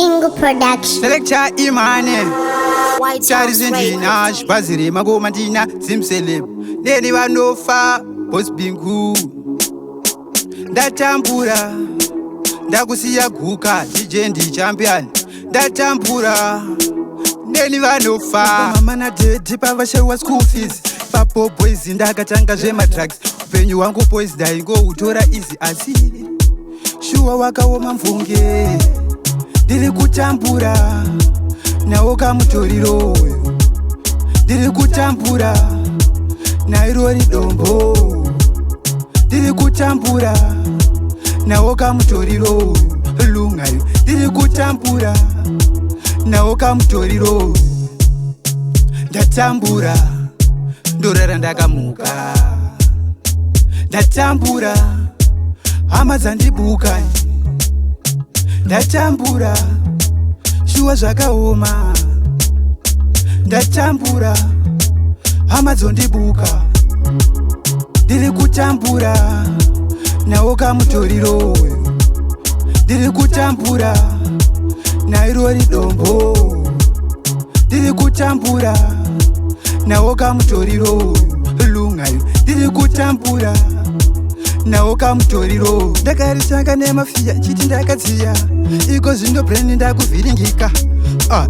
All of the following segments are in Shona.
Bingo Production. Selector Imane White Charis House Radio. Nash Bazire Mago Madina Sim Celeb Neni Wanofa Boss Bingu Datambura Ndakusiya guka DJ ndi champion Datambura Neni Wanofa Mama na dedi pavashewa school fees Papo boys ndakatanga zvema drugs Upenyu wangu boys daingo utora easy asi Shuwa wakaoma mvunge Ndiri kutambura nawo kamutoriro ndiri kutambura nairori dombo ndiri kutambura nawo kamutoriro lungayo ndiri kutambura nawo kamutoriro ndatambura ndorara ndakamuka ndatambura hama dzandibuka ndatambura shuwa zvakaoma ndatambura hama dzondibuka ndiri kutambura nawo kamutoriro ndiri kutambura nairori dombo ndiri kutambura nawo kamutoriro lungayo ndiri kutambura nawo kamutoriro ndakarisanga nemafiya chiti ndakadziya iko zvindo breni ndakuvhiringika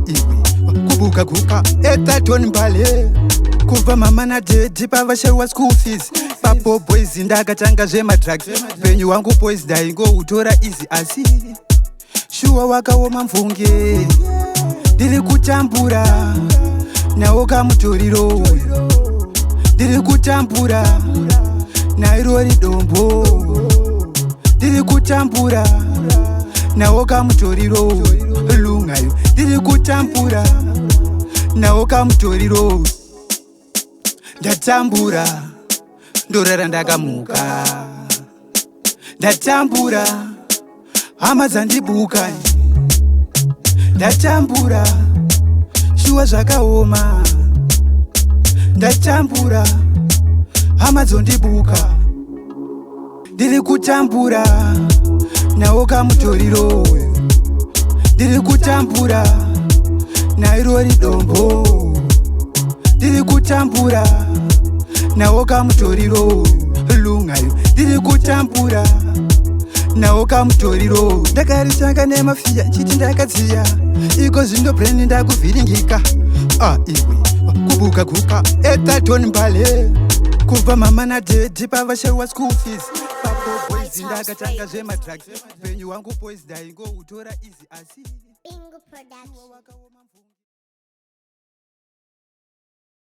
iwe kubuka kuka etaton mbale kubva mama nadedi pavashewa school fees papo boys ndakatanga zvemadrugs upenyu wangu boys daingo utora easy asi shuwa wakaoma mvunge ndiri kutambura nawo kamutoriro ndiri kutambura nairori dombo ndiri kutambura nawo kamutoriro lungayo ndiri kutambura nawo kamutoriro ndatambura ndorara ndakamuka ndatambura hama dzandibuka ndatambura shuwa zvakaoma ndatambura hama dzondibuka ndiri kutambura nawo kamutoriro ndiri kutambura nairori dombo ndiri kutambura nawo kamutoriro lungayo ndiri kutambura nawo kamutoriro ndakarisanga nemafiya chiti ndakadziya iko zvindo breni ndakuvhiringika iwe kubuka kuka etaton mbale kubva mama nadedi pavashewa school fees papo boys ndakatanga zvemadrugs upenyu wangu boys daingo utora easy asi Bingo Production.